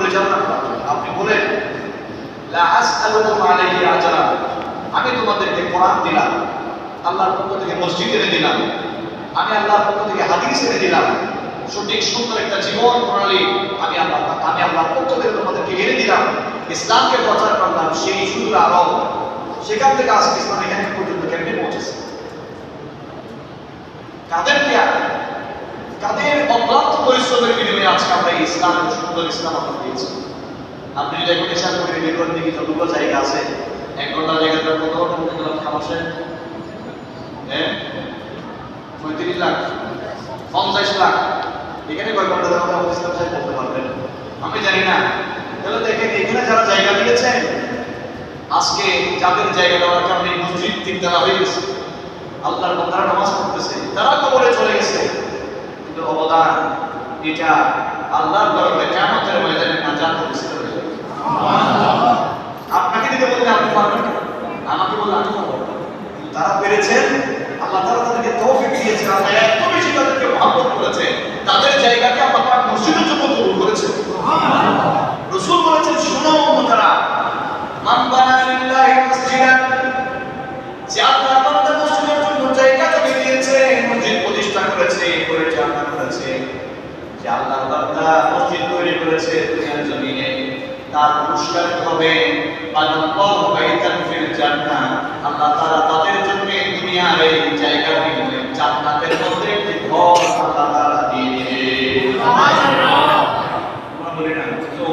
পরিচালনা করার জন্য। আপনি বলেন লা আসআলুকুম আলাইহি আজরা, আমি তোমাদেরকে কোরআন দিলাম, আল্লাহর পক্ষ থেকে মসজিদ এনে দিলাম, আমি আল্লাহর পক্ষ থেকে হাদিস এনে দিলাম, সঠিক সুন্দর একটা জীবন প্রণালী আমি আল্লাহর পক্ষ থেকে তোমাদেরকে এনে দিলাম, ইসলামকে প্রচার করলাম সেই সুদূর আরব, সেখান থেকে আজকে ইসলাম এখানে পর্যন্ত কেমনে পৌঁছেছে? কাদের অক্লান্ত পরিশ্রমের বিনিময়ে আজকে আমরা এই ইসলাম, সুন্দর ইসলাম আমরা পেয়েছি। আপনি যদি এখন হিসাব করে বের দিকে যতগুলো জায়গা আছে, 1 ঘন্টা জায়গাটা কত ঘন্টা খামাসে? হ্যাঁ, 35 লাখ, 50 লাখ। এখানে কয় ঘন্টা ধরে আমরা ইসলাম সাহেব বলতে পারবেন? আমি জানি না। তাহলে দেখেন এখানে যারা জায়গা দিয়েছেন, আজকে যাদের জায়গা দেওয়ার কারণে মসজিদ 3 তলা হয়ে গেছে, আল্লাহর বান্দারা নামাজ পড়তেছে, তারা কবরে চলে গেছে, কিন্তু অবদান এটা আল্লাহর দরবারে কিয়ামতের ময়দানে নাজাত প্রতিষ্ঠিত হয়ে যাবে। আপনাকে দিতে বললে আপনি পারবেন না, আমাকে বললে আমি পারবো না, কিন্তু তারা পেরেছেন। আল্লাহ তাআলা তাদেরকে তৌফিক দিয়েছেন, আল্লাহ এত বেশি তাদেরকে মহব্বত করেছে, তাদের জায়গাকে আল্লাহ পাক মসজিদের জন্য কবুল করেছেন। রাসূল বলেছেন, শুনো উম্মতারা, মান বানা লিল্লাহি মাসজিদান, যে আল্লাহর বান্দা মসজিদের জন্য জায়গা জমি দিয়েছে, মসজিদ প্রতিষ্ঠা করেছে, পরিচালনা করেছে, যে আল্লাহর বান্দা মসজিদ তৈরি করেছে দুনিয়ার জমিনে, তার পুরস্কার হবে বানাল্লাহু বাইতান ফিল জান্নাহ, আল্লাহ তাআলা তাদের জন্য দুনিয়ার এই জায়গা বিনিময়ে জান্নাতের মধ্যে একটি ঘর আল্লাহ তাআলা দিয়ে দিবেন। সুবহানাল্লাহ। আমরা বলি না তো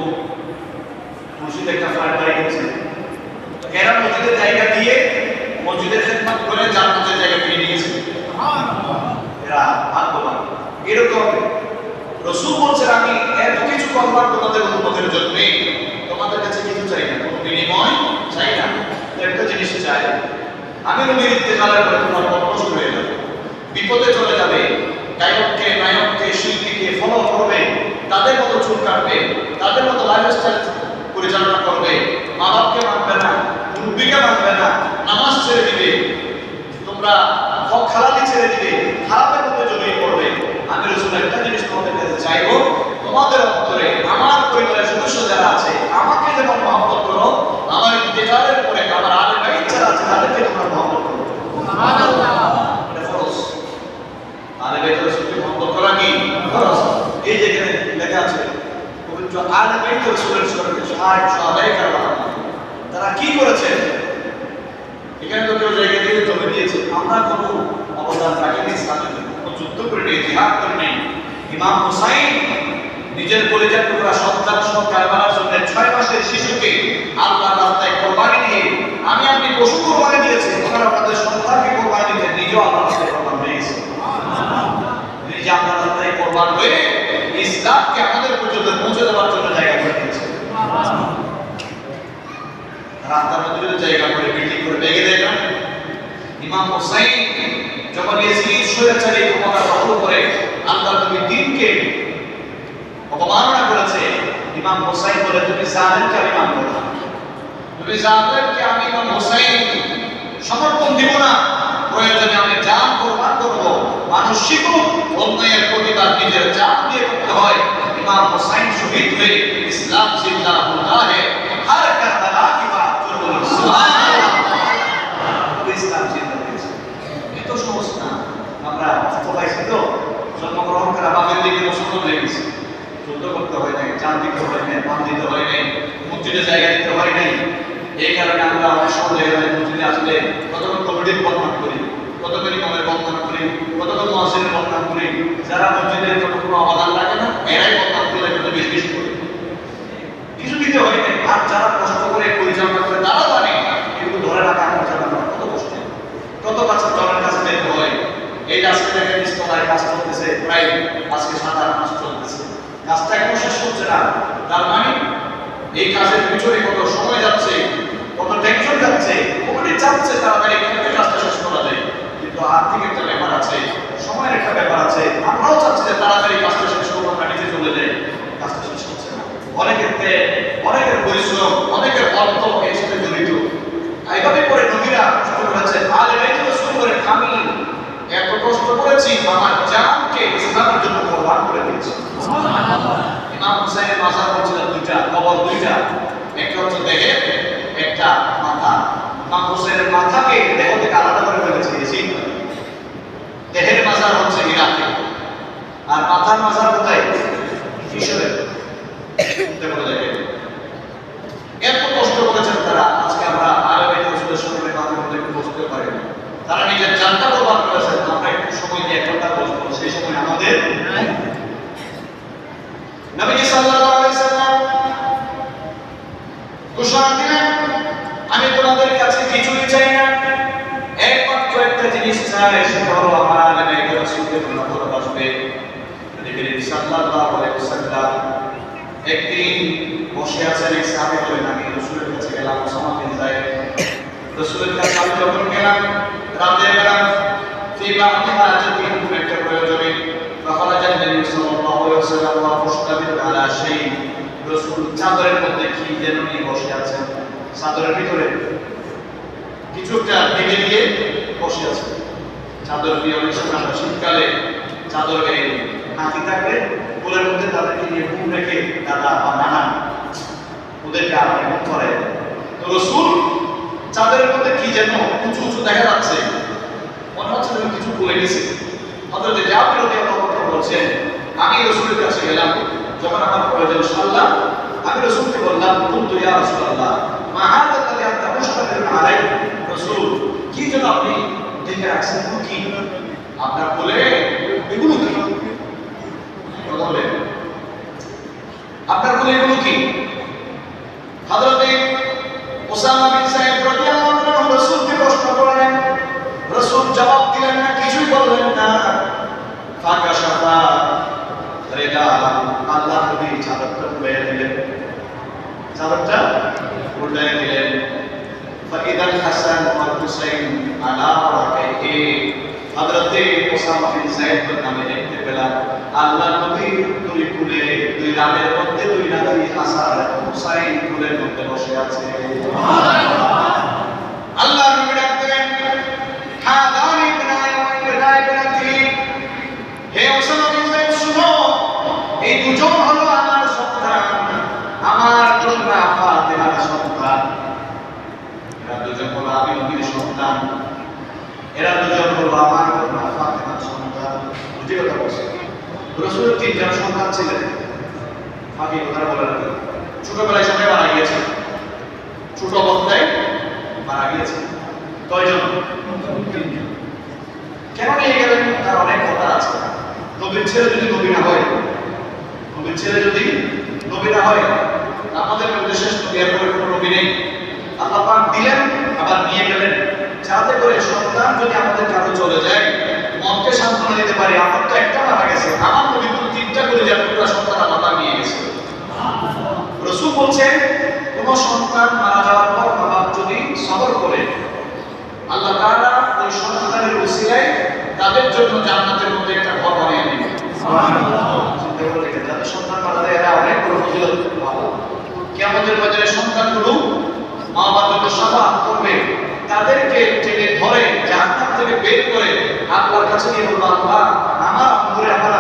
মসজিদে একটা ফ্ল্যাট বাড়ি গেছে, এরা মসজিদের জায়গা দিয়ে মসজিদের খেদমত করে জান্নাতের জায়গা কিনে নিয়েছে। সুবহানাল্লাহ। এরা ভাগ্যবান। এরকম রাসূল বলছেন, আমি এত কিছু করবার তোমাদের উম্মতের জন্য, তোমাদের কাছে কিছু চাই না, কোনো বিনিময় চাই না, একটা জিনিস চাই, আমি নবীর ইন্তেকালের পরে তোমার মন নষ্ট হয়ে যাবে, বিপদে চলে যাবে, গায়ককে নায়ককে শিল্পীকে ফলো করবে, তাদের মতো চুল কাটবে, তাদের মতো লাইফস্টাইল পরিচালনা করবে, মা বাপকে মানবে না, মুরব্বিকে মানবে না, নামাজ ছেড়ে দিবে, তোমরা হক হালালি ছেড়ে দিবে, হারামের মধ্যে জড়িয়ে পড়বে। আমি রাসূল একটা জিনিস তোমাদের কাছে চাইবো, তোমাদের অন্তরে আমার পরিবারের সদস্য যারা আছে আমাকে যেমন মহব্বত করো, আমার ইন্তেকালের পরে আমার আলে বাইত যারা আছে তাদেরকে তোমরা মহব্বত করো। সুবহানাল্লাহ। এটা ফরজ। আলে বাইত রাসূলকে মহব্বত করা কি ফরজ? এই যে এখানে লেখা আছে পবিত্র আলে বাইত রাসূলের সম্পর্কে 60 সাহাবায়ে কেরাম তারা কি করেছে? এখানে তো কেউ জায়গা দিয়ে জমি দিয়েছে, আমরা কোনো অবদান রাখিনি, ইসলামের জন্য কোনো যুদ্ধ করে নেই, জিহাদ করে নেই। ইমাম হুসাইন নিজের কলিজার টুকরা সন্তান সহ কারবালার জন্য 6 মাসের শিশুকে আল্লাহর রাস্তায় কোরবানি দিয়ে, আমি আপনি পশু কোরবানি দিয়েছি, ওনারা আপনাদের সন্তানকে কোরবানি দিতে নিজেও আল্লাহর রাস্তায় কোরবান হয়ে গেছে। নিজে আল্লাহর রাস্তায় কোরবান হয়ে ইসলামকে আমাদের পর্যন্ত পৌঁছে দেওয়ার জন্য জায়গা করে দিয়েছে। রাস্তার মধ্যে যদি জায়গা করে বিল্ডিং করে ভেঙে দেয় না। ইমাম হুসাইন যখন ইয়াজিদ স্বৈরাচারী ক্ষমতা দখল করে আল্লাহর নবীর দ্বীনকে অপমাননা করেছে, ইমাম হুসাইন বলে, তুমি জালেমকে আমি মানব না, তুমি জালেমকে আমি ইমাম হুসাইন সমর্থন দিব না, প্রয়োজনে আমি জান কোরবান করব, মানুষ শিখুক অন্যায়ের প্রতিবাদ নিজের জান দিয়ে করতে হয়। ইমাম হুসাইন শহীদ হয়ে ইসলাম জিন্দা হোতা है, हर करबला की बात जो बोलो সুবহানাল্লাহ, ইসলাম জিন্দা হয়েছে। এত সহজ না। আমরা তো পাইছি তো জন্মগ্রহণ করা বাপের দিকে মুসলমান হয়ে গেছি, যুদ্ধ করতে হয় নাই, জান দিতে হয় নাই, মান দিতে হয় নাই, মসজিদে জায়গা দিতে হয় নাই। এই কারণে আমরা অনেক সময় মসজিদে আসলে কতক্ষণ কমিটির বদনাম করি, কতক্ষণ ইমামের বদনাম করি, কতক্ষণ মুয়াজ্জিনের বদনাম করি, যারা মসজিদের কোনো অবদান রাখে না এরাই বদনাম করে, কিন্তু বেশি বেশি করে কিছু দিতে হয় নাই। আর যারা কষ্ট করে পরিচালনা করে তারা জানে, কিন্তু ধরে রাখা পরিচালনা করা কত কষ্ট, কত কাছে জনের কাছে যেতে হয়। এই আজকে দেখেন ইস্তলায় কাজ চলতেছে, প্রায় আজকে 7-8 মাস চলতেছে, কাজটা এখনো শেষ হচ্ছে না। তার মানে এই কাজের পিছনে কত সময় যাচ্ছে, কত টেনশন যাচ্ছে, কমিটি চাচ্ছে তাড়াতাড়ি কিভাবে কাজটা শেষ করা যায়, কিন্তু আর্থিক একটা ব্যাপার আছে, সময়ের একটা ব্যাপার আছে। আমরাও চাচ্ছি যে তাড়াতাড়ি কাজটা শেষ করবো, আমরা নিচে চলে যাই, কাজটা শেষ হচ্ছে না। অনেকের অনেকের পরিশ্রম, অনেকের অর্থ এর সাথে জড়িত। এইভাবে করে নবীরা কষ্ট করেছেন, আলে বাইত রাসূল বলেন, আমি এত কষ্ট করেছি, আমার জানকে ইসলামের জন্য কোরবান করে দিয়েছি। সুবহানাল্লাহ। ইমাম হুসাইনের মাজার হচ্ছিল দুইটা, কবর দুইটা, একটা হচ্ছে দেহে, একটা মাথা। ইমাম হুসাইনের মাথাকে দেহ থেকে আলাদা করে ফেলেছে ইয়াজিদ। দেহের মাজার হচ্ছে ইরাকে, আর মাথার মাজার কোথায়? মিশরে। এত কষ্ট করেছেন তারা, আজকে আমরা আরবে রাসূলের সঙ্গে তাদের মধ্যে একটু বসতে পারি না। তারা নিজের জানটা বরবাদ করেছেন। আমরা একটু সময় দিয়ে এক ঘন্টা বসবো, সেই সময় আমাদের নবী সাল্লাল্লাহু আলাইহি সাল্লাম ঘোষণা দিলেন, আমি তোমাদের কাছে কিছুই চাই না, একমাত্র একটা জিনিস চাই, সেটা হলো আমার আলেমে রাসূলকে তোমরা ভালোবাসবে। নবী সাল্লাল্লাহু আলাইহি সাল্লাম একদিন বসে আছেন, এক সাহাবী বলেন, আমি রাসূলের কাছে গেলাম, ওসামা বিন যায়েদ। রাসূলের কাছে আমি যখন গেলাম রাতের বেলা, ফি বা'দি হাজাতিন, একটা প্রয়োজনে, ফাখারাজা নবী সাল্লাল্লাহু আলাইহি ওয়াসাল্লাম ওয়া মুশতাবিল আলা শাই, রাসূল চাদরের মধ্যে কি যেন নিয়ে বসে আছেন, চাদরের ভিতরে কিছু একটা ঢেকে দিয়ে বসে আছেন। চাদর দিয়ে অনেক সময় আমরা শীতকালে চাদর গায়ে নাতি থাকলে কোলের মধ্যে তাদেরকে নিয়ে ঘুম রেখে দাদা বা নানা ওদেরকে আরামে মুখ করে। তো রাসূল চাদরের মধ্যে কি যেন উঁচু উঁচু দেখা যাচ্ছে, মনে হচ্ছে যেন কিছু পড়ে গেছে। হযরত জাবির রাদিয়াল্লাহু আনহু বলছেন, আমি রাসূলের কাছে গেলাম, যখন আমার প্রয়োজন সারলাম, আমি রাসূলকে বললাম, কুনতু ইয়া রাসূলুল্লাহ মা হাযা আল্লাযী আনতা মুশতামিলুন আলাইহি, রাসূল কি যেন আপনি দেখে রাখছেন, কি আপনার কোলে এগুলো কি? বলেন আপনার কোলে এগুলো কি? হযরতে ওসামা বিন যায়েদ রাদিয়াল্লাহু আনহু রাসূলকে প্রশ্ন করলেন, রাসূল জবাব দিলেন না, কিছুই বললেন না। ফাকাশাফা রিদা, আল্লাহ নবী চাদরটা উল্টাইয়া দিলেন, চাদরটা উল্টাইয়া দিলেন। ফাইদাল হাসান ওয়াল হুসাইন আলা রাকাইহি, হযরতে ওসামা বিন যায়েদ নামে দেখতে পেলাম আল্লাহ নবীর দুই কুলে, দুই রানের মধ্যে দুই নাতি হাসান এবং হুসাইন কুলের মধ্যে বসে আছে। সুবহানাল্লাহ। আল্লাহ নবী ডাকতেন, হাদানি ইবনাই ওয়া ইবনাতি, হে ওসামা বিন যায়েদ শুনো, এই দুজন হলো আমার সন্তান, আমার কন্যা ফাতিমার সন্তান। এরা দুজন হলো আমি নবীর সন্তান, এরা দুজন হলো আমার কন্যা ফাতিমার সন্তান। বুঝতে কথা বলছি? রাসূলের তিনজন সন্তান ছিলেন, ফাঁকি কথা বলে রাখেন। ছোটবেলায় সবাই মারা গিয়েছে, ছোট অবস্থায় মারা গিয়েছে। কয়জন? তিনজন। কেন নিয়ে গেলেন তার অনেক কথা আছে। নবীর ছেলে যদি নবী না হয়, নবীর ছেলে যদি নবী না হয়, আমাদের মধ্যে শেষ নবী আর কোনো নবী নেই। আল্লাহ পাক দিলেন আবার নিয়ে গেলেন, যাতে করে সন্তান যদি আমাদের কারো চলে যায় মনকে সান্ত্বনা দিতে পারি, আমার তো একটা মারা গেছে, আমার নবী তো তিনটা করে যার পুরো সন্তান আল্লাহ নিয়ে গেছে। রাসূল বলছেন, কোন সন্তান মারা যাওয়ার পর মা বাপ যদি সবর করে, আল্লাহ তাআলা ওই সন্তানের ওসিলায় তাদের জন্য জান্নাতের মধ্যে একটা ঘর বানিয়ে দিবেন। সুবহানাল্লাহ। চিন্তা করে দেখেন, যাদের সন্তান মারা যায় এরা অনেক বড় ফজিলত পাবে। কিয়ামতের ময়দানে সন্তানগুলো মা বাবার জন্য শাফাআত করবে, তাদেরকে টেনে ধরে জাহান্নাম থেকে বের করে আল্লাহর কাছে নিয়ে বলবে, আল্লাহ আমার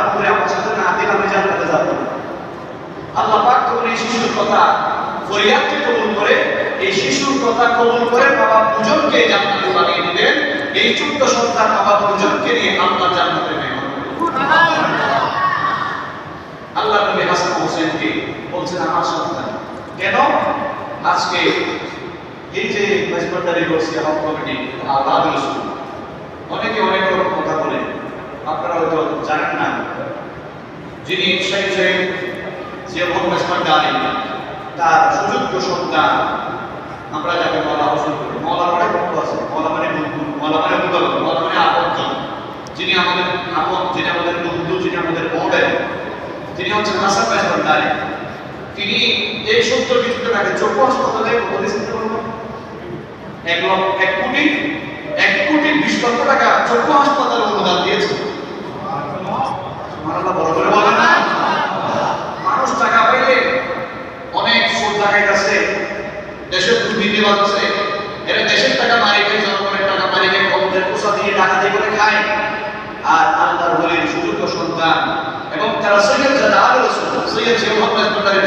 আম্মুরে আমার সাথে না দিলে আমি জান্নাতে যাব। আল্লাহ পাক তখন এই শিশুর কথা ফরিয়াদকে কবুল করে, এই শিশুর কথা কবুল করে বাবা দুজনকে জান্নাতে বানিয়ে দিবেন। এই ছোট্ট সন্তান বাবা দুজনকে নিয়ে আল্লাহ জান্নাতে মেহমান করবেন। আল্লাহ নবী হাসান হোসেনকে বলছেন আমার সন্তান। কেন? আজকে এই যে মেজবারদারি করছি হক কমিটি আল্লাহ রাসূল, অনেকে অনেক রকম কথা বলে, আপনারা হয়তো জানেন না, যিনি শহীদ জিয়াউল মেজবারদারি তার সুযোগ্য সন্তান, আমরা যাকে মাওলানা হোসেন বলি, মাওলানা অনেক বন্ধু আছে, মাওলানা মানে বন্ধু, মাওলানা মানে মুদাল্লাহ, মাওলানা মানে আপনজন, যিনি আমাদের আপন, যিনি আমাদের বন্ধু, যিনি আমাদের মহোদয়, তিনি হচ্ছেন হাসান মেজবারদারি। তিনি এই 70 কিছুদিন আগে চক্ষু হাসপাতালে উপদেশ করলেন 1 কোটি 20 লক্ষ টাকা চক্ষু হাসপাতালে অনুদান দিয়েছে। সুবহানাল্লাহ, বড় করে বলেন না। মানুষ টাকা পাইলে অনেক সুদ লাগাইতেছে, দেশের দুর্নীতিবাজ আছে, এরা দেশের টাকা মারি খায়, জনগণের টাকা মারি খায়, কবরের পোষা দিয়ে ডাকাতি করে খায়। আর আল্লাহর ওলির সুযোগ্য সন্তান এবং তারা সৈয়দ জাদা আলী রাসূল সৈয়দ জিয়া মোহাম্মদ ভান্ডারীর